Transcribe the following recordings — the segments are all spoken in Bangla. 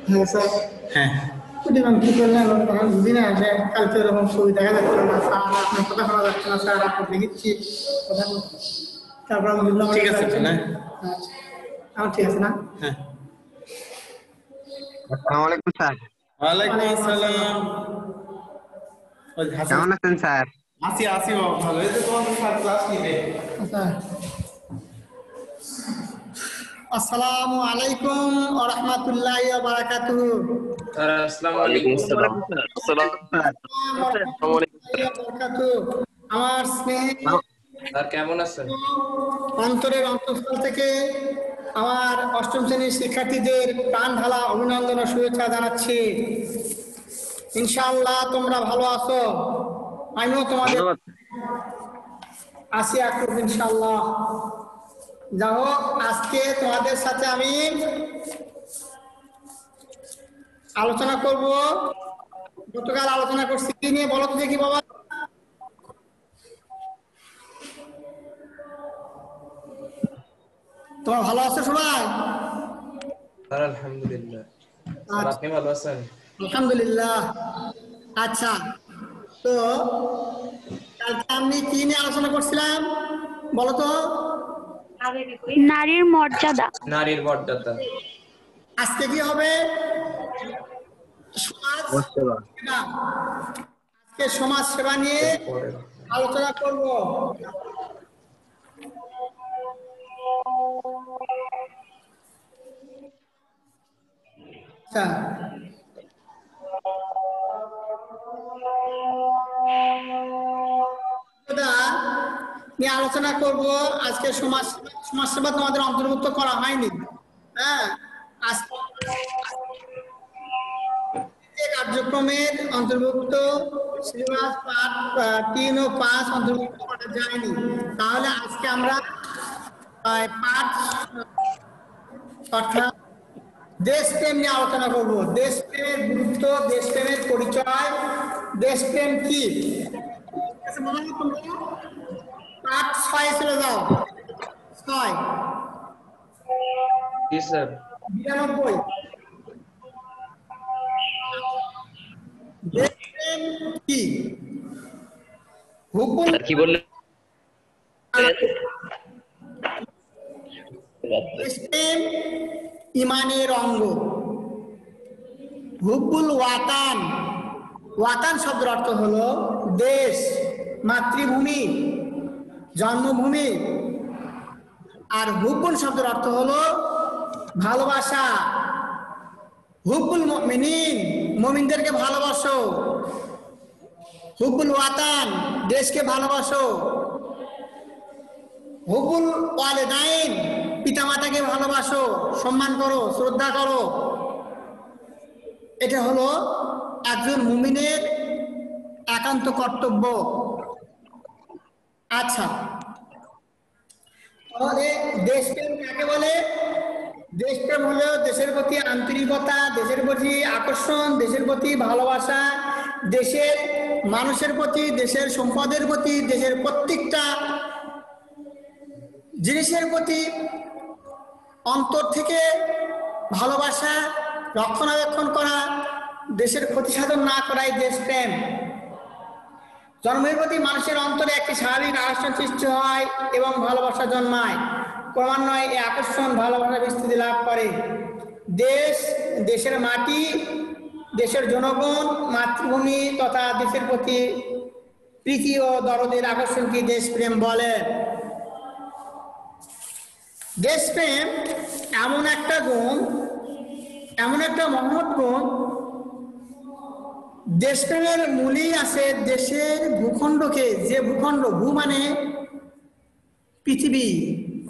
হ্যাঁ স্যার। হ্যাঁ বুঝলাম কি করলেন তখন বুঝি না যে কালকে এরকম ছবি দেখা যাচ্ছে না স্যার, আপনার কথা শোনা যাচ্ছে না স্যার, আপনি দেখিচ্ছি কথা বলছি। তারপর আমি বুঝলাম ঠিক এটা আছে যাচ্ছে তাহলে। না। আচ্ছা, আমার ঠিক আছে না? হ্যাঁ। আসসালামু আলাইকুম স্যার। ওয়ালাইকুম ওয়ালাইকুম আসসালাম। আসসালাম। ওই হাসান, কেমন আছেন স্যার? আসি আসি বাবা, ভালো এই তো তোমাদের স্যার ক্লাস নিবে। আচ্ছা, আসসালামু আলাইকুম ওয়া রাহমাতুল্লাহি ওয়া বারাকাতুহু। স্যার আসসালামু ওয়ালাইকুম আলাইকুম। আসসালাম। আসসালাম। ওয়া আসসালামু আলাইকুম রাহমাতুল্লাহি ওয়া বারাকাতুহু। আমার স্নেহে স্যার কেমন আছেন? অন্তরের অন্তঃস্থল থেকে আমার অষ্টম শ্রেণীর শিক্ষার্থীদের প্রাণ ঢালা অভিনন্দন ও শুভেচ্ছা জানাচ্ছি। ইনশাআল্লাহ তোমরা ভালো আছো, আমিও তোমাদের ধন্যবাদ। আছি একটু ইনশাআল্লাহ। যা হোক, আজকে তোমাদের সাথে আমি আলোচনা করব। গতকাল আলোচনা করছি কি নিয়ে বলো তো দেখি বাবা? তোমরা ভালো আছো সবাই? স্যার আলহামদুলিল্লাহ। স্যার আপনি ভালো আছেন? আলহামদুলিল্লাহ। আচ্ছা, তো কালকে আমি কি নিয়ে আলোচনা করছিলাম বলো তো? নারীর মর্যাদা। নারীর মর্যাদা। আজকে কি হবে? সমাজ নমস্কার। সেবা। আজকে সমাজ সেবা নিয়ে পরে আলোচনা করব। আচ্ছা, এটা নিয়ে আলোচনা করব। আজকে সমাজ সেবা তোমাদের অন্তর্ভুক্ত করা হয়নি। হ্যাঁ, আজকে কার্যক্রমের অন্তর্ভুক্ত সিলেবাস পাঠ 3 ও 5 অন্তর্ভুক্ত করা যায়নি। তাহলে আজকে আমরা পাঠ অর্থাৎ দেশপ্রেম নিয়ে আলোচনা করব। দেশপ্রেমের গুরুত্ব, দেশপ্রেমের পরিচয়, দেশপ্রেম কি। পাঠ 6 চলে যাও। 6 জি স্যার। 92। দেশপ্রেম কি? হুকুম স্যার কি বললেন? দেশপ্রেম ইমানের অঙ্গ। হুব্বুল ওয়াতান, ওয়াতান শব্দের অর্থ হলো দেশ, মাতৃভূমি, জন্মভূমি। আর হুব্বুল শব্দের অর্থ হলো ভালোবাসা। হুব্বুল মুমিনিন, মুমিনদেরকে ভালোবাসো। হুব্বুল ওয়াতান, দেশকে ভালোবাসো। হুব্বুল ওয়ালিদাইন, পিতামাতাকে ভালোবাসো, সম্মান করো, শ্রদ্ধা করো। এটা হলো একজন মুমিনের একান্ত কর্তব্য। আচ্ছা, তাহলে দেশপ্রেম কাকে বলে? দেশপ্রেম হলো দেশের প্রতি আন্তরিকতা, দেশের প্রতি আকর্ষণ, দেশের প্রতি ভালোবাসা, দেশের মানুষের প্রতি, দেশের সম্পদের প্রতি, দেশের প্রত্যেকটা জিনিসের প্রতি অন্তর থেকে ভালোবাসা, রক্ষণাবেক্ষণ করা, দেশের ক্ষতি সাধন না করাই দেশপ্রেম। জন্মের প্রতি মানুষের অন্তরে একটি স্বাভাবিক আকর্ষণ সৃষ্টি হয় এবং ভালোবাসা জন্মায়। ক্রমান্বয়ে এই আকর্ষণ ভালোবাসা বিস্তৃতি লাভ করে। দেশ, দেশের মাটি, দেশের জনগণ, মাতৃভূমি তথা দেশের প্রতি প্রীতি ও দরদের আকর্ষণকে দেশপ্রেম বলে। দেশপ্রেম এমন একটা গুণ, এমন একটা মহৎ গুণ। দেশপ্রেমের মূলেই আছে দেশের ভূখণ্ডকে, যে ভূখণ্ড, ভূ মানে পৃথিবী,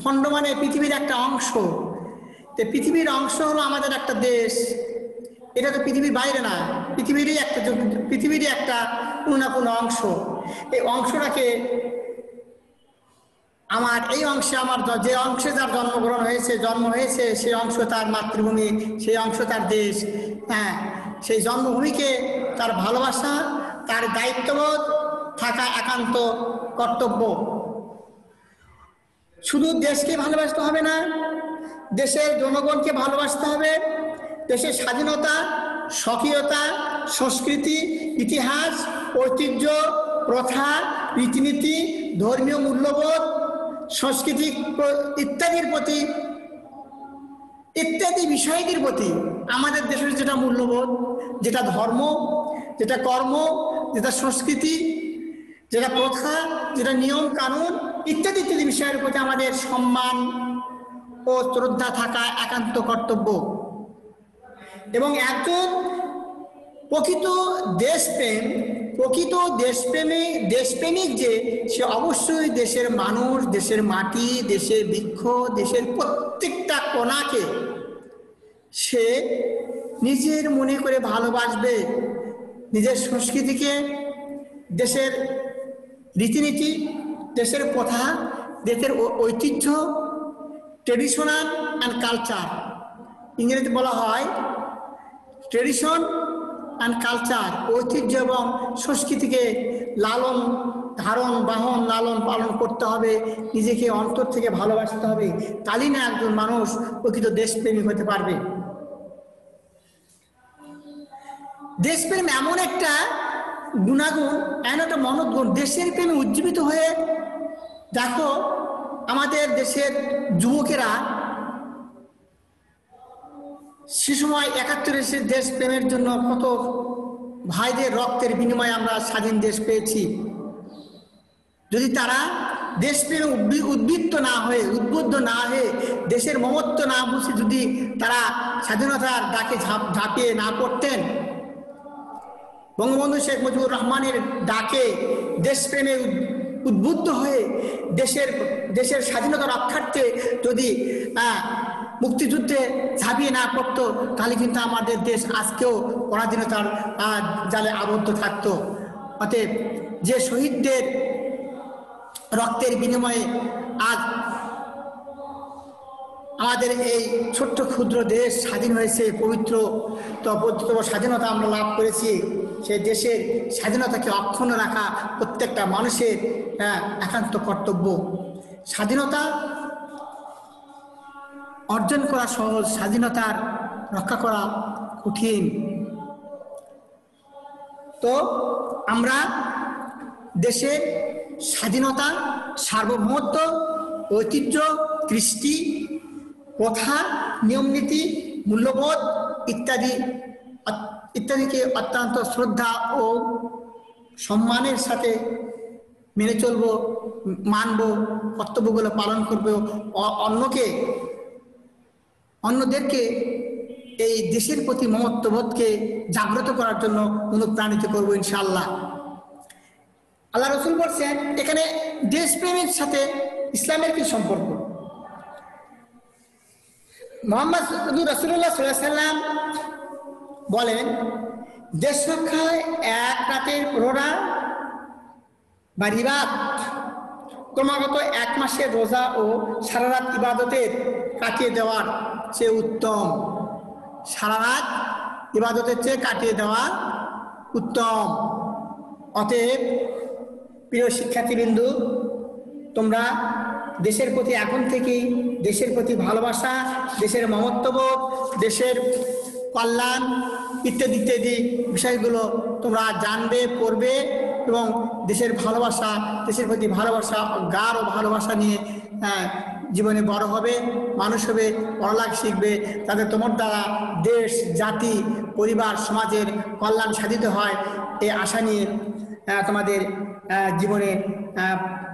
খণ্ড মানে পৃথিবীর একটা অংশ। তো পৃথিবীর অংশ হলো আমাদের একটা দেশ। এটা তো পৃথিবীর বাইরে না, পৃথিবীরই একটা কোনো না কোনো অংশ। এই অংশটাকে আমার, এই অংশে আমার যে অংশে যার জন্মগ্রহণ হয়েছে, জন্ম হয়েছে, সেই অংশ তার মাতৃভূমি, সেই অংশ তার দেশ। হ্যাঁ, সেই জন্মভূমিকে তার ভালোবাসা, তার দায়িত্ববোধ থাকা একান্ত কর্তব্য। শুধু দেশকে ভালোবাসতে হবে না, দেশের জনগণকে ভালোবাসতে হবে, দেশের স্বাধীনতা, স্বকীয়তা, সংস্কৃতি, ইতিহাস, ঐতিহ্য, প্রথা, রীতিনীতি, ধর্মীয় মূল্যবোধ, সাংস্কৃতিক ইত্যাদি বিষয়টির প্রতি আমাদের দেশের যেটা মূল্যবোধ, যেটা ধর্ম, যেটা কর্ম, যেটা সংস্কৃতি, যেটা প্রথা, যেটা নিয়ম কানুন ইত্যাদি ইত্যাদি বিষয়ের প্রতি আমাদের সম্মান ও শ্রদ্ধা থাকা একান্ত কর্তব্য। এবং একজন প্রকৃত দেশপ্রেমিক যে সে অবশ্যই দেশের মানুষ, দেশের মাটি, দেশের বৃক্ষ, দেশের প্রত্যেকটা কোণাকে সে নিজের মনে করে ভালোবাসবে। নিজের সংস্কৃতিকে, দেশের রীতিনীতি, দেশের প্রথা, দেশের ঐতিহ্য, ট্রেডিশনাল অ্যান্ড কালচার, ইংরেজিতে বলা হয় ট্রেডিশন অ্যান্ড কালচার, ঐতিহ্য এবং সংস্কৃতিকে লালন পালন করতে হবে, নিজেকে অন্তর থেকে ভালোবাসতে হবে। তাহলেই না একজন মানুষ প্রকৃত দেশপ্রেমিক হতে পারবে। দেশপ্রেম এমন একটা গুণাগুণ, এমন একটা মনোগুণ, দেশের প্রেমে উজ্জীবিত হয়ে দেখো আমাদের দেশের যুবকেরা সে সময় ৭১ দেশ প্রেমের জন্য কত ভাইদের রক্তের বিনিময়ে আমরা স্বাধীন দেশ পেয়েছি। যদি তারা দেশপ্রেমে উদ্বুদ্ধ না হয়ে দেশের মমত্ব না বুঝে যদি তারা স্বাধীনতার ডাকে ঝাঁপিয়ে না পড়তেন, বঙ্গবন্ধু শেখ মুজিবুর রহমানের ডাকে দেশপ্রেমে উদ্বুদ্ধ হয়ে দেশের স্বাধীনতা রক্ষার্থে যদি মুক্তিযুদ্ধে ঝাঁপিয়ে না পড়তো, তাহলে কিন্তু আমাদের দেশ আজকেও পরাধীনতার জালে আবদ্ধ থাকতো। অতএব যে শহীদদের রক্তের বিনিময়ে আজ আমাদের এই ছোট্ট ক্ষুদ্র দেশ স্বাধীন হয়েছে, পবিত্র স্বাধীনতা আমরা লাভ করেছি, সেই দেশের স্বাধীনতাকে অক্ষুণ্ণ রাখা প্রত্যেকটা মানুষের একান্ত কর্তব্য। স্বাধীনতা অর্জন করা সহজ, স্বাধীনতার রক্ষা করা কঠিন। তো আমরা দেশের স্বাধীনতা, সার্বভৌমত্ব, ঐতিহ্য, কৃষ্টি, প্রথা, নিয়মনীতি, মূল্যবোধ ইত্যাদিকে অত্যন্ত শ্রদ্ধা ও সম্মানের সাথে মেনে চলব, মানব, কর্তব্যগুলো পালন করব, অন্যদেরকে এই দেশের প্রতি মমত্ববোধকে জাগ্রত করার জন্য অনুপ্রাণিত করব ইনশাআল্লাহ। আল্লাহ রসুল বলছেন এখানে দেশপ্রেমের সাথে ইসলামের কি সম্পর্ক? মোহাম্মদ রাসূলুল্লাহ সাল্লাল্লাহু আলাইহি ওয়াসাল্লাম বলেন, দেশ রক্ষায় এক রাতের প্রহরা বা রিবাত ক্রমাগত ১ মাসের রোজা ও সারা রাত ইবাদতের কাটিয়ে দেওয়ার চেয়ে উত্তম। সারা রাত ইবাদতের চেয়ে কাটিয়ে দেওয়া উত্তম। অতএব প্রিয় শিক্ষার্থীবৃন্দু, তোমরা দেশের প্রতি এখন থেকেই দেশের প্রতি ভালোবাসা, দেশের মমত্ববোধ, দেশের কল্যাণ ইত্যাদি ইত্যাদি বিষয়গুলো তোমরা জানবে, পড়বে এবং দেশের ভালোবাসা, দেশের প্রতি ভালোবাসা, গাঢ় ভালোবাসা নিয়ে জীবনে বড় হবে, মানুষ হবে, পড়ালেখা শিখবে, তাদের তোমার দ্বারা দেশ, জাতি, পরিবার, সমাজের কল্যাণ সাধিত হয় এই আশা নিয়ে তোমাদের জীবনে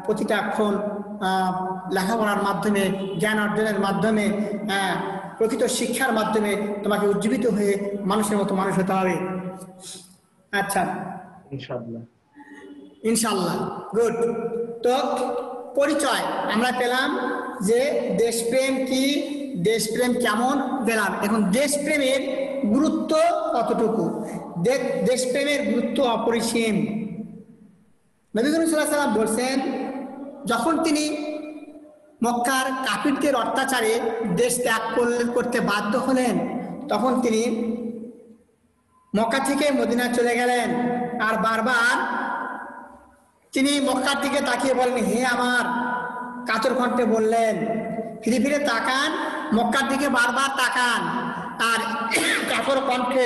প্রতিটা ক্ষণ লেখাপড়ার মাধ্যমে, জ্ঞান অর্জনের মাধ্যমে, প্রকৃত শিক্ষার মাধ্যমে তোমাকে উজ্জীবিত হয়ে মানুষের মতো মানুষ হতে হবে। আচ্ছা, ইনশাআল্লাহ গুড। তো পরিচয় আমরা পেলাম যে দেশপ্রেম কি, দেশপ্রেম কেমন পেলাম। এখন দেশপ্রেমের গুরুত্ব কতটুকু? দেশপ্রেমের গুরুত্ব অপরিসীম। নবী করিম সাল্লাল্লাহু আলাইহি ওয়াসাল্লাম বলছেন, যখন তিনি মক্কার কাফিরদের অত্যাচারে দেশ ত্যাগ করতে বাধ্য হলেন, তখন তিনি মক্কা থেকে মদিনা চলে গেলেন। আর বারবার তিনি মক্কার দিকে তাকিয়ে বললেন, হে আমার, কাতর কণ্ঠে বললেন, ফিরে ফিরে তাকান, মক্কার দিকে বারবার তাকান। আর কাপর কণ্ঠে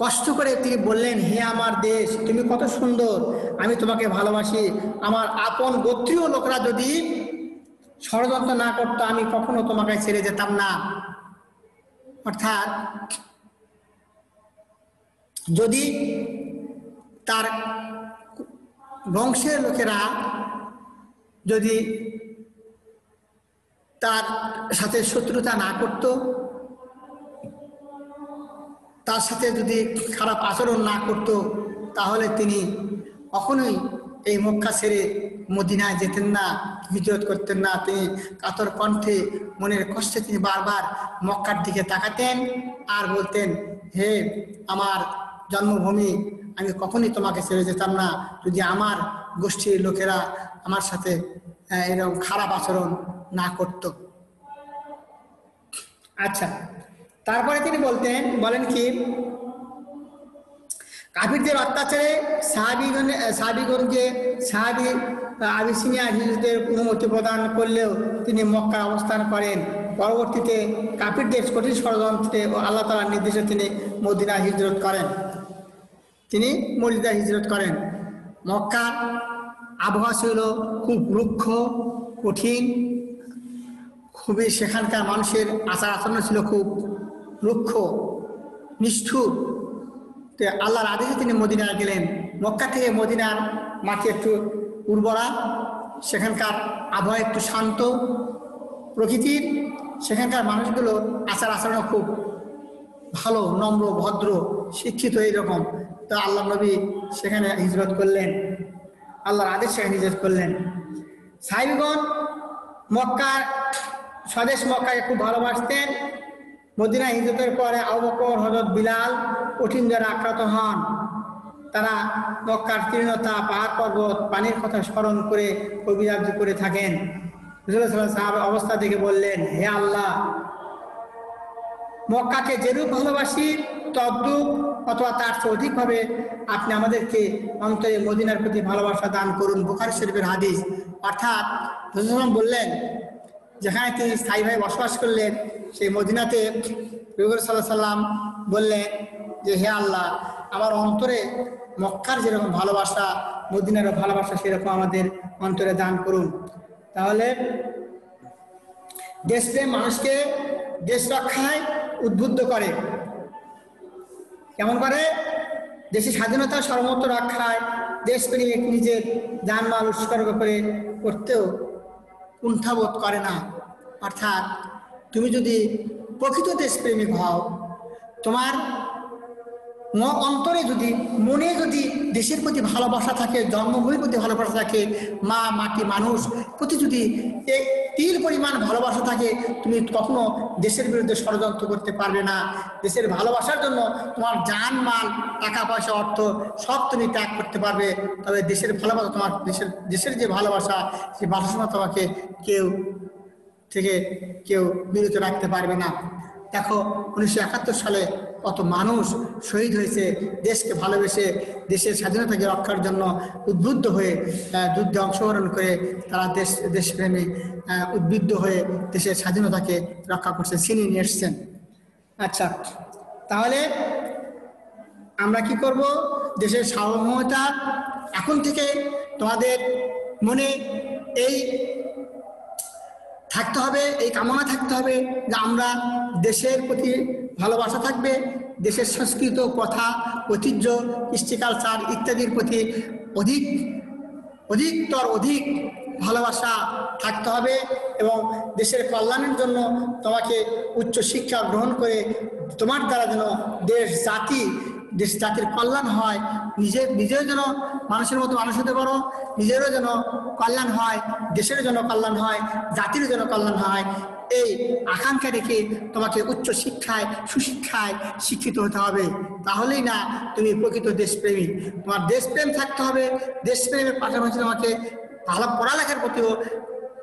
কষ্ট করে তিনি বললেন, হে আমার দেশ, তুমি কত সুন্দর, আমি তোমাকে ভালোবাসি। আমার আপন গোত্রীয় লোকরা যদি ষড়যন্ত্র না করতো আমি কখনো তোমাকে ছেড়ে যেতাম না। অর্থাৎ যদি তার বংশের লোকেরা যদি তার সাথে শত্রুতা না করত, তার সাথে যদি খারাপ আচরণ না করত, তাহলে তিনি কখনোই এই মক্কা ছেড়ে মদিনায় যেতেন না, হিজরত করতেন না। তিনি কাতর কণ্ঠে মনের কষ্টে তিনি বারবার মক্কার দিকে তাকাতেন আর বলতেন, হে আমার জন্মভূমি, আমি কখনই তোমাকে ছেড়ে যেতাম না যদি আমার গোষ্ঠীর লোকেরা আমার সাথে এরকম খারাপ আচরণ না করত। আচ্ছা, তারপরে তিনি বলেন কি, কাফিরদের অত্যাচারে সাহাবীগণকে আবিসিনিয়া হিজরতের অনুমতি প্রদান করলেও তিনি মক্কায় অবস্থান করেন। পরবর্তীতে কাফিরদের কঠিন ষড়যন্ত্রে ও আল্লাহ তাআলার নির্দেশে তিনি মদিনায় হিজরত করেন। মক্কার আবহাওয়া ছিল খুব রুক্ষ, কঠিন, খুবই সেখানকার মানুষের আচার আচরণ ছিল খুব রুক্ষ, নিষ্ঠুর। আল্লাহর আদেশে তিনি মদিনায় গেলেন। মক্কা থেকে মদিনার মাটি একটু উর্বরা, সেখানকার আবহাওয়া একটু শান্ত প্রকৃতির, সেখানকার মানুষগুলো আচার আচরণ খুব ভালো, নম্র, ভদ্র, শিক্ষিত, এইরকম। তো আল্লাহ নবী সেখানে হিজরত করলেন, আল্লাহর আদেশ সেখানে হিজরত করলেন। সাহাবীগণ মক্কার স্বদেশ মক্কাকে খুব ভালোবাসতেন। মদিনা হিজরতের পরে আবু বকর, হযরত বিলাল কঠিন জ্বরে আক্রান্ত হন। তারা মক্কার তৃণতা, পাহাড় পর্বত, পানির কথা স্মরণ করে অভিযান করে থাকেন। রাসূলুল্লাহ সাল্লাল্লাহু আলাইহি ওয়াসাল্লাম অবস্থা দেখে বললেন, হে আল্লাহ, মক্কাকে যেরূপ ভালোবাসি তদ্রূপ অথবা তার চেয়ে অধিকভাবে আপনি আমাদেরকে অন্তরে মদিনার প্রতি ভালোবাসা দান করুন। বুখারী শরীফের হাদিস। অর্থাৎ রাসূলুল্লাহ বললেন, যেখানে তিনি স্থায়ীভাবে বসবাস করলেন সেই মদিনাতে রাসূল সাল্লাল্লাহু আলাইহি ওয়াসাল্লাম বললেন যে, হে আল্লাহ, আমার অন্তরে মক্কার যেরকম ভালোবাসা, মদিনারও ভালোবাসা সেরকম আমাদের অন্তরে দান করুন। তাহলে দেশপ্রেম মানুষকে দেশ রক্ষায় উদ্বুদ্ধ করে। কেমন করে? দেশের স্বাধীনতা সার্বভৌমত্ব রক্ষায় দেশপ্রেমিক নিজের জানমাল উৎসর্গ করতেও কুণ্ঠাবোধ করে না। অর্থাৎ তুমি যদি প্রকৃত দেশপ্রেমিক হও, তোমার অন্তরে যদি, মনে যদি দেশের প্রতি ভালোবাসা থাকে, জন্মভূমির প্রতি ভালোবাসা থাকে, মা, মাটি, মানুষ প্রতি যদি এক তিল পরিমাণ ভালোবাসা থাকে, তুমি কখনো দেশের বিরুদ্ধে ষড়যন্ত্র করতে পারবে না। দেশের ভালোবাসার জন্য তোমার জান, মাল, টাকা পয়সা, অর্থ সব তুমি ত্যাগ করতে পারবে। তবে দেশের ভালোবাসা, তোমার দেশের যে ভালোবাসা, সেই ভালোবাসা তোমাকে কেউ বিরত রাখতে পারবে না। দেখো 1971 সালে কত মানুষ শহীদ হয়েছে দেশকে ভালোবেসে, দেশের স্বাধীনতাকে রক্ষার জন্য উদ্বুদ্ধ হয়ে যুদ্ধে অংশগ্রহণ করে তারা দেশপ্রেমে উদ্বুদ্ধ হয়ে দেশের স্বাধীনতাকে রক্ষা করছে, ছিনিয়ে নিয়ে এসছেন। আচ্ছা, তাহলে আমরা কি করব? দেশের সার্বভৌমতা এখন থেকে তোমাদের মনে এই থাকতে হবে, এই কামনা থাকতে হবে যে আমরা দেশের প্রতি ভালোবাসা থাকবে, দেশের সংস্কৃত, কথা, ঐতিহ্য, কৃষ্টি, কালচার ইত্যাদির প্রতি অধিক ভালোবাসা থাকতে হবে এবং দেশের কল্যাণের জন্য তোমাকে উচ্চ শিক্ষা গ্রহণ করে তোমার দ্বারা যেন দেশ জাতির কল্যাণ হয়, নিজের যেন মানুষের মতো মানুষ হতে পারো, নিজেরও যেন কল্যাণ হয়, দেশের জন্য কল্যাণ হয়, জাতির জন্য কল্যাণ হয়, এই আকাঙ্ক্ষা রেখে তোমাকে উচ্চ শিক্ষায়, সুশিক্ষায় শিক্ষিত হতে হবে। তাহলেই না তুমি প্রকৃত দেশপ্রেমী। তোমার দেশপ্রেম থাকতে হবে, দেশপ্রেমের পাশাপাশি তোমাকে ভালো পড়ালেখার প্রতিও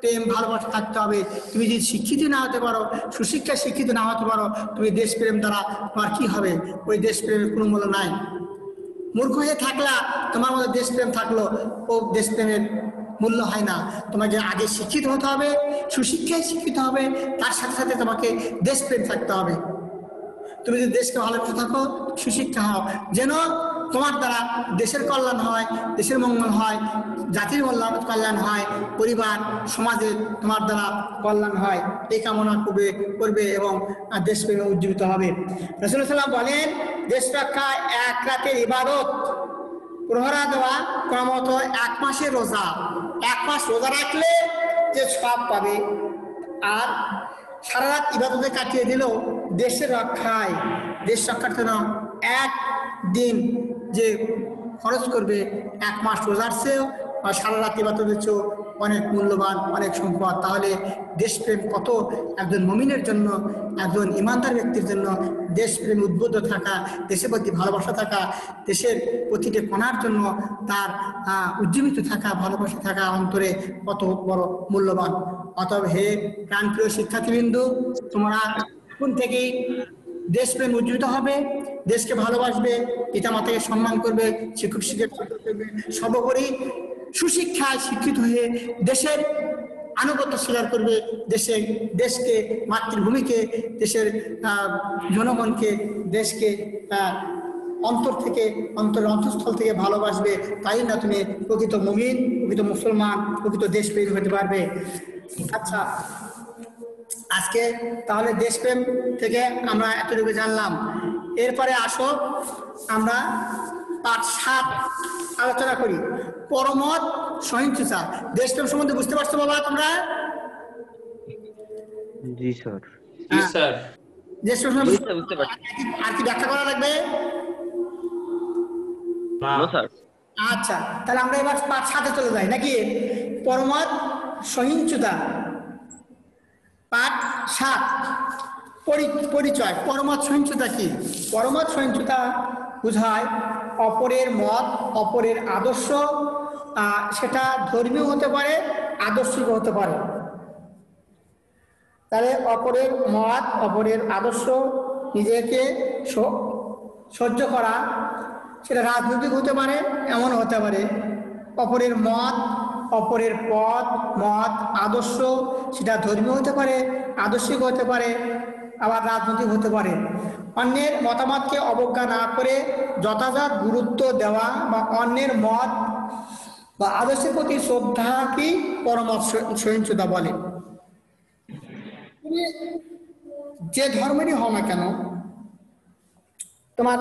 প্রেম, ভালোবাসা থাকতে হবে। তুমি যদি শিক্ষিত না হতে পারো, সুশিক্ষায় শিক্ষিত না হতে পারো, তুমি দেশপ্রেম দ্বারা তোমার কি হবে? ওই দেশপ্রেমের কোনো মূল্য নাই। মূর্খ হয়ে থাকলা, তোমার মধ্যে দেশপ্রেম থাকলো, ও দেশপ্রেমের মূল্য হয় না। তোমাকে আগে শিক্ষিত হতে হবে, সুশিক্ষায় শিক্ষিত হবে, তার সাথে সাথে তোমাকে দেশপ্রেম থাকতে হবে। তুমি যদি দেশকে ভালোবাসে থাকো, সুশিক্ষা হও, যেন তোমার দ্বারা দেশের কল্যাণ হয়, দেশের মঙ্গল হয়, জাতির কল্যাণ হয়, পরিবার সমাজের তোমার দ্বারা কল্যাণ হয়, এই কামনা করবে এবং দেশপ্রেমে উজ্জীবিত হবে। রাসূলুল্লাহ সাল্লাল্লাহু আলাইহি ওয়াসাল্লাম বলেন, দেশ রক্ষা এক রাতের ইবাদত, প্রহরা দেওয়া ক্রমত 1 মাসের রোজা। 1 মাস রোজা রাখলে যে সওয়াব পাবে, আর সারা রাত ইবাদতে কাটিয়ে দিলেও দেশের রক্ষায়, দেশ রক্ষার জন্য একদিন যে খরচ করবে 1 মাস রোজার চেয়েও আর সারা রাত ইবাদতের চেয়েও অনেক মূল্যবান, অনেক সম্পদ। তাহলে দেশপ্রেম কত একজন মুমিনের জন্য, একজন ইমানদার ব্যক্তির জন্য দেশপ্রেম উদ্বুদ্ধ থাকা, দেশের প্রতি ভালোবাসা থাকা, দেশের প্রতিটি কণার জন্য তার উজ্জীবিত থাকা, ভালোবাসা থাকা অন্তরে কত বড় মূল্যবান। অতএব হে প্রাণপ্রিয় শিক্ষার্থীবৃন্দু, তোমরা এখন থেকেই দেশপ্রেম উজ্জীবিত হবে, দেশকে ভালোবাসবে, পিতামাতাকে সম্মান করবে, শিক্ষক শিক্ষক করবে, সর্বোপরি সুশিক্ষায় শিক্ষিত হয়ে দেশের আনুগত্য স্বীকার করবে, দেশকে, মাতৃভূমিকে, দেশের জনগণকে, দেশকে অন্তরের অন্তঃস্থল থেকে ভালোবাসবে। তাই না তুমি প্রকৃত মুমিন, প্রকৃত মুসলমান, প্রকৃত দেশপ্রেমী হতে পারবে। আচ্ছা, আজকে তাহলে দেশপ্রেম থেকে আমরা এতটুকু জানলাম। এরপরে আসো আমরা পাঠ 7 আলোচনা করি, পরমত সহিংসতা। দেশপ্রেম সম্বন্ধে বুঝতে পারছো বাবা তোমরা? জি স্যার। জি স্যার। দেশপ্রেম সম্বন্ধে বুঝতে পারছি। আর কি ব্যাখ্যা করা লাগবে? No sir. আচ্ছা, তাহলে আমরা এবার পাঠ 7 চলে যাই নাকি? পরমত সহিংসতা, পাঠ 7, পরিচয়। পরমত সহিংসতা কি? পরমত সহিংসতা বোঝায় অপরের মত, অপরের আদর্শ, সেটা ধর্মীয় হতে পারে, আদর্শিক হতে পারে। তাহলে অপরের মত, অপরের আদর্শ নিজেকে সহ্য করা, সেটা রাজনৈতিক হতে পারে, এমন হতে পারে। অপরের মত, অপরের পথ, মত, আদর্শ, সেটা ধর্মীয় হতে পারে, আদর্শিক হতে পারে, আবার রাজনৈতিক হতে পারে। অন্যের মতামতকে অবজ্ঞা না করে যথাযথ গুরুত্ব দেওয়া বা অন্যের মত বা আদর্শের প্রতি শ্রদ্ধা কি পরমত সহিংসতা বলে। তুমি যে ধর্মেরই হও না কেন, তোমার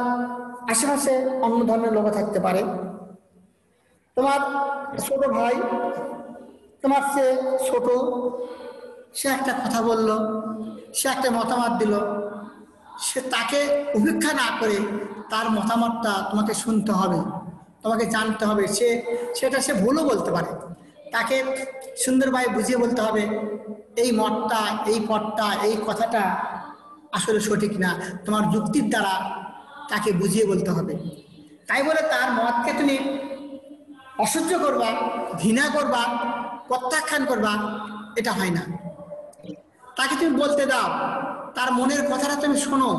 আশেপাশে অন্য ধর্মের লোক থাকতে পারে, তোমার ছোট ভাই তোমার চেয়ে ছোট, সে একটা কথা বলল, সে একটা মতামত দিল, সে তাকে উপেক্ষা না করে তার মতামতটা তোমাকে শুনতে হবে, তোমাকে জানতে হবে। সেটা সে ভুলও বলতে পারে, তাকে সুন্দরভাবে বুঝিয়ে বলতে হবে এই মতটা, এই পথটা, এই কথাটা আসলে সঠিক না, তোমার যুক্তির দ্বারা তাকে বুঝিয়ে বলতে হবে। তাই বলে তার মতকে তুমি অসহ্য করবা, ঘৃণা করবা, প্রত্যাখ্যান করবা, এটা হয় না। তাকে তুমি বলতে দাও, তার মনের কথাটা তুমি শোনো,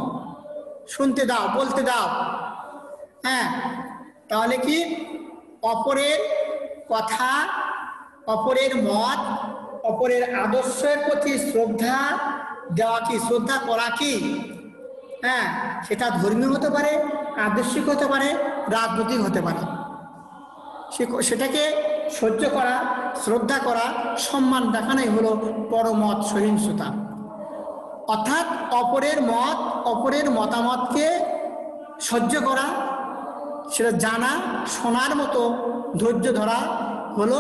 শুনতে দাও, বলতে দাও। হ্যাঁ, তাহলে কি অপরের কথা, অপরের মত, অপরের আদর্শের প্রতি শ্রদ্ধা দেওয়া কি, শ্রদ্ধা করা কি? হ্যাঁ, সেটা ধর্মীয় হতে পারে, আদর্শিক হতে পারে, রাজনৈতিক হতে পারে। সেটাকে সহ্য করা, শ্রদ্ধা করা, সম্মান দেখানোই হলো পরমত সহিংসতা। অর্থাৎ অপরের মত, অপরের মতামতকে সহ্য করা, সেটা জানা, শোনার মতো ধৈর্য ধরা হলো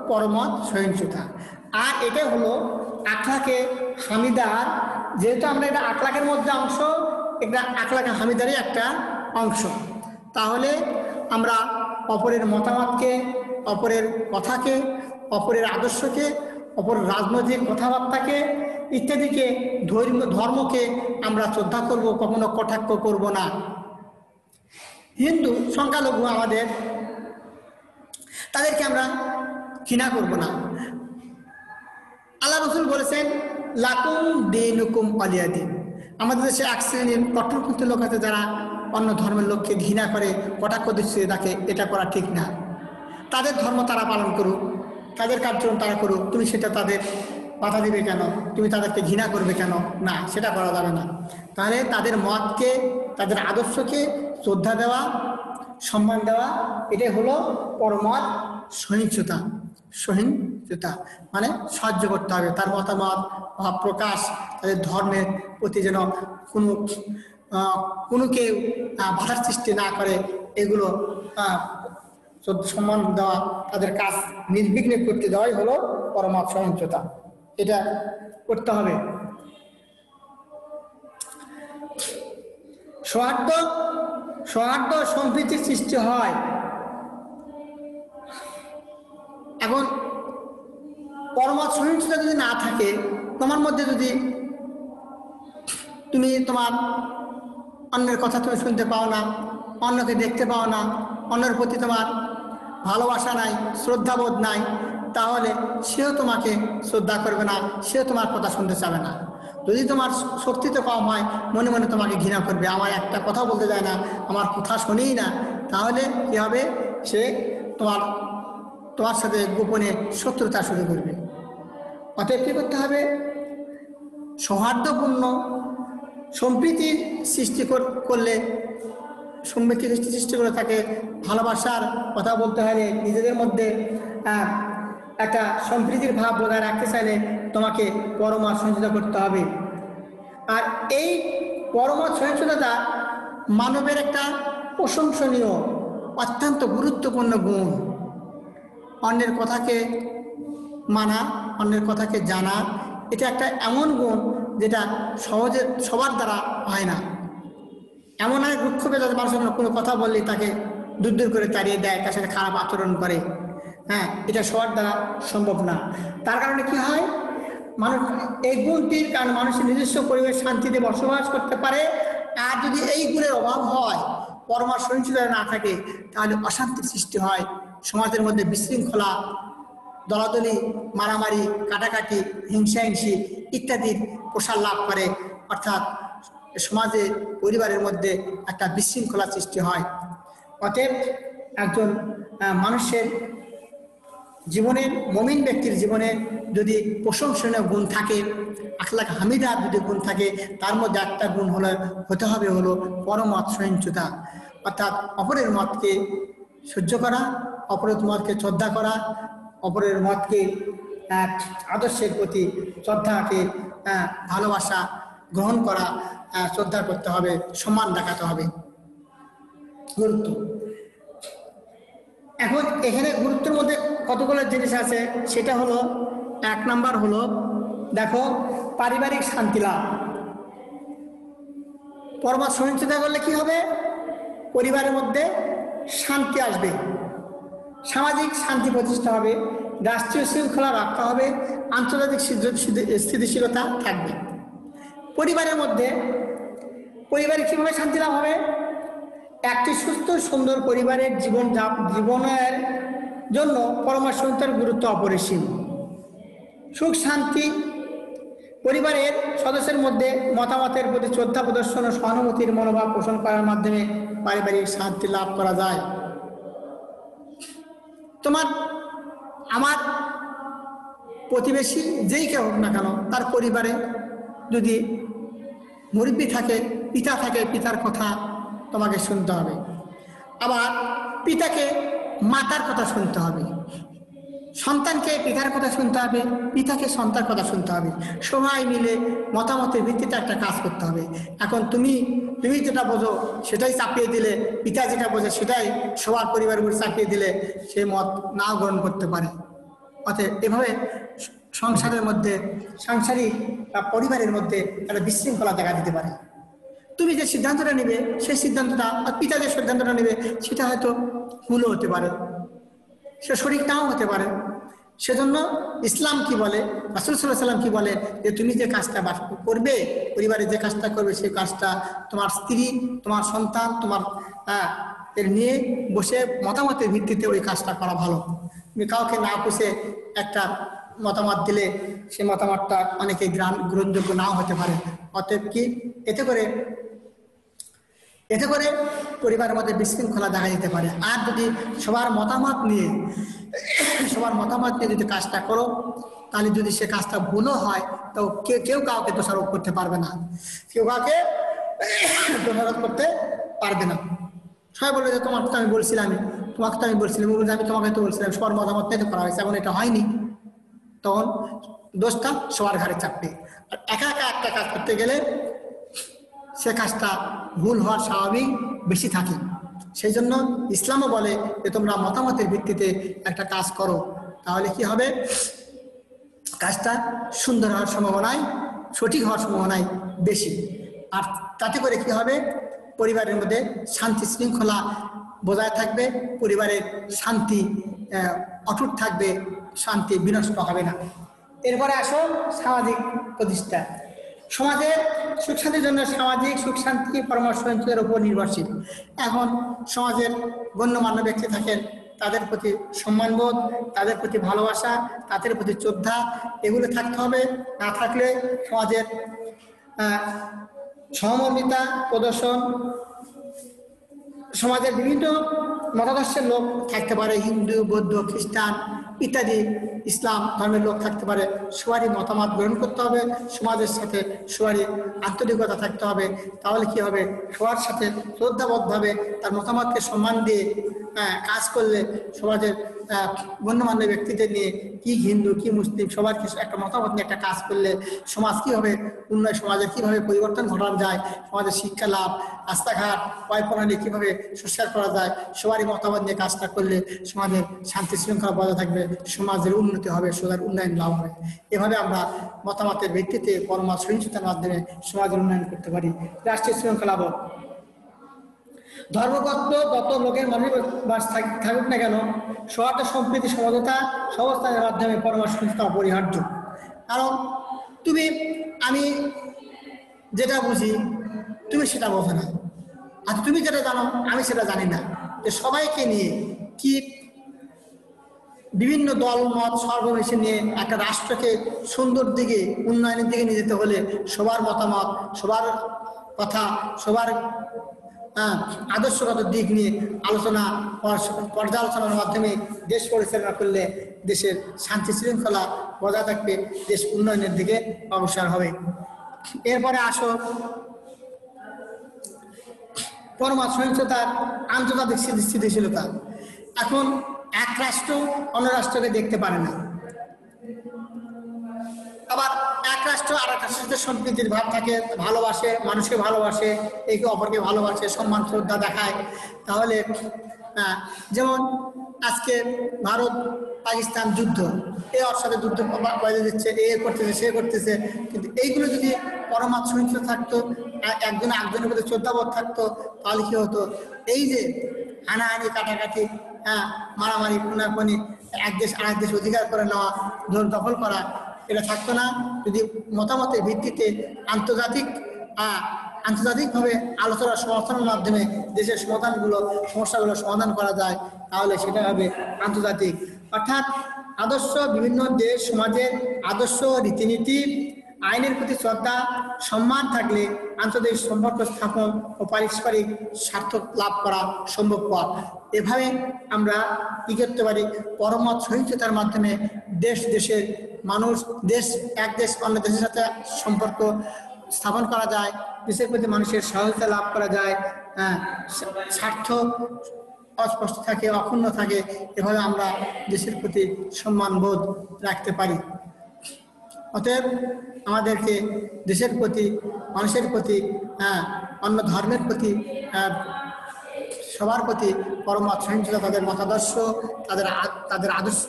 পরমত সহিংসতা। আর এটা হলো আখলাকে হামিদার, যেহেতু আমরা এটা আখলাকের মধ্যে অংশ, এটা আখলাকে হামিদারই একটা অংশ। তাহলে আমরা অপরের মতামতকে, অপরের কথাকে, অপরের আদর্শকে, অপরের রাজনৈতিক কথাবার্তাকে ইত্যাদিকে, ধর্মকে আমরা শ্রদ্ধা করব, কখনো কটাক্ষ করব না। হিন্দু সংখ্যালঘু আমাদের, তাদেরকে আমরা ঘৃণা করব না। আল্লাহ রাসূল বলেছেন লাকুম দীনুকুম ওয়ালিয়া দীন। আমাদের দেশে এক শ্রেণীর কট্টরপন্থী লোক আছে যারা অন্য ধর্মের লোককে ঘৃণা করে, কটাক্ষ দৃষ্টিতে দেখে, এটা করা ঠিক না। তাদের ধর্ম তারা পালন করুক, তাদের কার্যক্রম তারা করুক, তুমি সেটা তাদের বাধা দিবে কেন, তুমি তাদেরকে ঘৃণা করবে কেন? না, সেটা করা যাবে না। তাহলে তাদের মতকে, তাদের আদর্শকে শ্রদ্ধা দেওয়া, সম্মান দেওয়া, এটাই হলো পরমত সহিংসতা। সহিংসতা মানে সহ্য করতে হবে তার মতামত, ভাব প্রকাশ, তাদের ধর্মের প্রতি যেন কোনো কেউ বাধার সৃষ্টি না করে, এগুলো সম্মান দেওয়া, তাদের কাজ নির্বিঘ্নে করতে দেওয়াই হলো পরমত সহিংসতা। এটা করতে হবে। সৌহার্দ্য সম্প্রীতির সৃষ্টি হয়। এখন পরমত সহিংসতা যদি না থাকে তোমার মধ্যে, যদি তুমি তোমার অন্যের কথা তুমি শুনতে পাও না, অন্যকে দেখতে পাও না, অন্যের প্রতি তোমার ভালোবাসা নাই, শ্রদ্ধাবোধ নাই, তাহলে সেও তোমাকে শ্রদ্ধা করবে না, সেও তোমার কথা শুনতে চাবে না। যদি তোমার শক্তি তো কম হয়, মনে মনে তোমাকে ঘৃণা করবে, আমার একটা কথা বলতে যায় না, আমার কথা শোনেই না, তাহলে কি হবে? সে তোমার সাথে গোপনে শত্রুতা শুরু করবে। অতএব কী করতে হবে? সৌহার্দ্যপূর্ণ সম্প্রীতির সৃষ্টি করলে, সম্প্রীতির সৃষ্টি করে তাকে ভালোবাসার কথা বলতে হলে, নিজেদের মধ্যে একটা সম্প্রীতির ভাব বজায় রাখতে চাইলে তোমাকে পরমত সহিংসতা করতে হবে। আর এই পরমত সহিংসতা মানবের একটা প্রশংসনীয়, অত্যন্ত গুরুত্বপূর্ণ গুণ। অন্যের কথাকে মানা, অন্যের কথাকে জানা, এটা একটা এমন গুণ যেটা সহজে সবার দ্বারা হয় না। এমন এক রুক্ষ মেজাজ মানুষের কোনো কথা বললে তাকে দূর দূর করে তাড়িয়ে দেয়, তার সাথে খারাপ আচরণ করে। হ্যাঁ, এটা সবার দ্বারা সম্ভব না। তার কারণে কি হয়? মানুষ এই গুণটির কারণ মানুষের নিজস্ব পরিবেশ শান্তিতে বসবাস করতে পারে। আর যদি এই গুণের অভাব হয়, পরমত সহিংসতা না থাকে, তাহলে অশান্তির সৃষ্টি হয়, সমাজের মধ্যে বিশৃঙ্খলা, দলাদলি, মারামারি, কাটাকাটি, হিংসাহিংসি ইত্যাদির প্রসার লাভ করে। অর্থাৎ সমাজে, পরিবারের মধ্যে একটা বিশৃঙ্খলা সৃষ্টি হয়। অতএব একজন মানুষের জীবনে, মুমিন ব্যক্তির জীবনে যদি প্রশংসনীয় গুণ থাকে, আখলাক হামিদা যদি গুণ থাকে, তার মধ্যে একটা গুণ হতে হবে পরমত সহিংসতা। অর্থাৎ অপরের মতকে সহ্য করা, অপরের মতকে শ্রদ্ধা করা, অপরের মতকে আদর্শের প্রতি শ্রদ্ধাকে, ভালোবাসা গ্রহণ করা, শ্রদ্ধা করতে হবে, সম্মান দেখাতে হবে। গুরুত্ব, এখন এখানে গুরুত্বের মধ্যে কতগুলো জিনিস আছে, সেটা হলো, 1 নাম্বার হলো, দেখো, পারিবারিক শান্তি লাভ। পরমত সহিংসতা করলে কি হবে? পরিবারের মধ্যে শান্তি আসবে, সামাজিক শান্তি প্রতিষ্ঠা হবে, রাষ্ট্রীয় শৃঙ্খলা রক্ষা হবে, আন্তর্জাতিক স্থিতিশীলতা থাকবে। পরিবারের মধ্যে, পরিবারে কীভাবে শান্তি লাভ হবে? একটি সুস্থ সুন্দর পরিবারের জীবনের জন্য পরমত সহিংসতার গুরুত্ব অপরিসীম। সুখ শান্তি, পরিবারের সদস্যের মধ্যে মতামতের প্রতি শ্রদ্ধা প্রদর্শন ও সহানুভূতির মনোভাব পোষণ করার মাধ্যমে পারিবারিক শান্তি লাভ করা যায়। আমার প্রতিবেশী যেই কেউ হোক না কেন, তার পরিবারে যদি মুরব্বি থাকে, পিতা থাকে, পিতার কথা তোমাকে শুনতে হবে। আবার পিতাকে মাতার কথা শুনতে হবে, সন্তানকে পিতার কথা শুনতে হবে, পিতাকে সন্তানের কথা শুনতে হবে। সবাই মিলে মতামতের ভিত্তিতে একটা কাজ করতে হবে। এখন তুমি যেটা বোঝো সেটাই চাপিয়ে দিলে, পিতা যেটা বোঝে সেটাই সবার পরিবারের উপর চাপিয়ে দিলে, সে মত নাও গ্রহণ করতে পারে। অতএব এভাবে সংসারের মধ্যে, সাংসারিক বা পরিবারের মধ্যে একটা বিশৃঙ্খলা দেখা দিতে পারে। তুমি যে সিদ্ধান্তটা নেবে, সেই সিদ্ধান্তটা, পিতা যে সিদ্ধান্তটা নেবে, সেটা হয়তো ভুলও হতে পারে, সে সঠিক নাও হতে পারে। সেজন্য ইসলাম কি বলে, রাসূল সাল্লাল্লাহু আলাইহি ওয়াসাল্লাম কি বলে, যে তুমি যে কাজটা করবে, পরিবারে যে কাজটা করবে, সেই কাজটা তোমার স্ত্রী, তোমার সন্তান, তোমার এর নিয়ে বসে মতামতের ভিত্তিতে ওই কাজটা করা ভালো। তুমি কাউকে না পুষে একটা মতামত দিলে, সে মতামতটা অনেকে গ্রহণযোগ্য নাও হতে পারে। অতএব কি, এতে করে এতে করে পরিবারের মধ্যে বিশৃঙ্খলা দেখা যেতে পারে। আর যদি সবার মতামত নিয়ে যদি কাজটা করো, তাহলে যদি সে কাজটা ভুলও হয় তো কেউ কাউকে দোষারোপ করতে পারবে না, কেউ কাউকে দোষারোপ করতে পারবে না। সবাই বলবে যে তোমাকে তো আমি বলছিলাম, আমি তোমাকে তো বলছিলাম, সবার মতামত নিয়ে তো করা হয়েছে, এখন এটা হয়নি, তখন দোষটা সবার ঘাড়ে চাপবে। আর একা একা একটা কাজ করতে গেলে সে কাজটা ভুল হওয়ার স্বাভাবিক বেশি থাকে। সেই জন্য ইসলামও বলে যে তোমরা মতামতের ভিত্তিতে একটা কাজ করো, তাহলে কি হবে, কাজটা সুন্দর হওয়ার সম্ভাবনায়, সঠিক হওয়ার সম্ভাবনায় বেশি। আর তাতে করে কি হবে, পরিবারের মধ্যে শান্তি শৃঙ্খলা বজায় থাকবে, পরিবারের শান্তি অটুট থাকবে, শান্তি বিনষ্ট হবে না। এরপরে আসো সামাজিক প্রতিষ্ঠা। সমাজের সুখ শান্তির জন্য সামাজিক সুখ শান্তি পরামর্শের উপর নির্ভরশীল। এখন সমাজের গণ্যমান্য ব্যক্তি থাকেন, তাদের প্রতি সম্মানবোধ, তাদের প্রতি ভালোবাসা, তাদের প্রতি শ্রদ্ধা, এগুলো থাকতে হবে। না থাকলে সমাজের সহমর্মিতা প্রদর্শন, সমাজের বিভিন্ন মতাদর্শের লোক থাকতে পারে, হিন্দু, বৌদ্ধ, খ্রিস্টান ইত্যাদি ইসলাম ধর্মের লোক থাকতে পারে, সবারই মতামত গ্রহণ করতে হবে, সমাজের সাথে সবারই আন্তরিকতা থাকতে হবে। তাহলে কি হবে, সবার সাথে শ্রদ্ধাবোধভাবে তার মতামতকে সম্মান দিয়ে কাজ করলে সমাজের গণ্যমান্য ব্যক্তিদের নিয়ে, কি হিন্দু কি মুসলিম সবার কিছু একটা মতামত নিয়ে একটা কাজ করলে সমাজ কীভাবে উন্নয়ন, সমাজের কীভাবে পরিবর্তন ঘটানো যায়, সমাজের শিক্ষা লাভ, রাস্তাঘাট, পয় প্রণালী কীভাবে সুস্কার করা যায়, সবারই মতামত নিয়ে কাজটা করলে সমাজের শান্তি শৃঙ্খলা বজায় থাকবে, সমাজের উন্নতি হবে, সমাজের উন্নয়ন লাভ হবে। এভাবে আমরা মতামতের ভিত্তিতে পরমার্থ সহিংসতার মাধ্যমে সমাজের উন্নয়ন করতে পারি। রাষ্ট্রীয় শৃঙ্খলা বোধ, ধর্মগত যত লোকের মনে বাস থাকুক না কেন, সহায়তা সম্প্রীতি সমঝোতা সবস্থানের মাধ্যমে পরমার্থ সহিংসতা অপরিহার্য। কারণ আমি যেটা বুঝি তুমি সেটা বোঝো না, আর তুমি যেটা জানো আমি সেটা জানি না, যে সবাইকে নিয়ে কি বিভিন্ন দল মত সর্বমিশে নিয়ে একটা রাষ্ট্রকে সুন্দর দিকে, উন্নয়নের দিকে নিয়ে যেতে হলে সবার মতামত, সবার কথা, সবার আদর্শগত দিক নিয়ে আলোচনা, পর্যালোচনার মাধ্যমে দেশ পরিচালনা করলে দেশের শান্তি শৃঙ্খলা বজায় থাকবে, দেশ উন্নয়নের দিকে অগ্রসর হবে। এরপরে আসো পরমার্থ সহিংসতার আন্তর্জাতিক স্থিতিশীলতা। এখন এক রাষ্ট্র অন্য রাষ্ট্রকে দেখতে পারে না, আবার এক রাষ্ট্র আর এক রাষ্ট্রের সাথে সম্প্রীতির ভাব থাকে, ভালোবাসে, মানুষকে ভালোবাসে, একে অপরকে ভালোবাসে, সম্মান শ্রদ্ধা দেখায়। তাহলে যেমন আজকে ভারত পাকিস্তান যুদ্ধ, এ ওর সাথে যুদ্ধ বাইরে দিচ্ছে, এ করতেছে, সে করতেছে, কিন্তু এইগুলো যদি পরমার্থ সহিংসতা থাকতো, একজন একজনের প্রতি শ্রদ্ধাবোধ থাকতো, তাহলে কি হতো, এই যে হানাহানি কাটাকাটি, মারামারি খুনাখুনি, এক দেশ আরেক দেশ অধিকার করে নেওয়া, দখল করা, এটা থাকতো না। যদি মতামতের ভিত্তিতে আন্তর্জাতিকভাবে আলোচনা সমাধানের মাধ্যমে দেশের সমস্যাগুলো সমাধান করা যায়, তাহলে সেটা হবে আন্তর্জাতিক। অর্থাৎ আদর্শ, বিভিন্ন দেশ সমাজের আদর্শ, রীতিনীতি, আইনের প্রতি শ্রদ্ধা, সম্মান থাকলে আন্তর্জাতিক সম্পর্ক স্থাপন ও পারস্পরিক স্বার্থ লাভ করা সম্ভবপর। এভাবে আমরা কি করতে পারি, পরমার্থ সহিংসতার মাধ্যমে দেশের মানুষ, এক দেশ অন্য দেশের সাথে সম্পর্ক স্থাপন করা যায়, দেশের প্রতি মানুষের সহায়তা লাভ করা যায়, স্বার্থ অস্পষ্ট থাকে, অক্ষুণ্ণ থাকে। এভাবে আমরা দেশের প্রতি সম্মানবোধ রাখতে পারি। অতএব আমাদেরকে দেশের প্রতি, মানুষের প্রতি, অন্য ধর্মের প্রতি, সবার প্রতি পরমার্থ সহিংসতা, তাদের মতাদর্শ, তাদের আদর্শ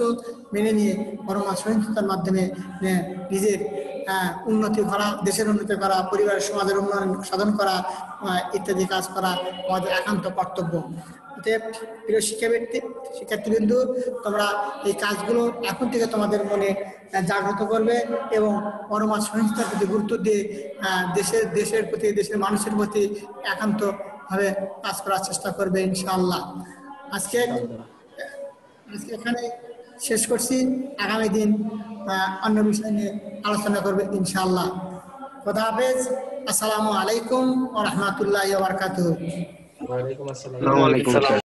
মেনে নিয়ে পরমার্থ সহিংসতার মাধ্যমে নিজের উন্নতি করা, দেশের উন্নতি করা, পরিবারের সমাজের উন্নয়ন সাধন করা ইত্যাদি কাজ করা আমাদের একান্ত কর্তব্য। অতএব প্রিয় শিক্ষার্থীবৃন্দু, তোমরা এই কাজগুলো এখন থেকে তোমাদের মনে জাগ্রত করবে এবং পরমার্থ সহিংসতার প্রতি গুরুত্ব দিয়ে দেশের প্রতি, দেশের মানুষের প্রতি একান্তভাবে কাজ করার চেষ্টা করবে ইনশাআল্লাহ। আজকে এখানে শেষ করছি, আগামী দিন অন্য বিষয় নিয়ে আলোচনা করবে ইনশাআল্লাহ। খোদা হাফেজ। আসসালামু আলাইকুম ওয়া রাহমাতুল্লাহি ওয়া বারাকাতুহু। ওয়ালাইকুম আসসালাম। আসসালামু আলাইকুম।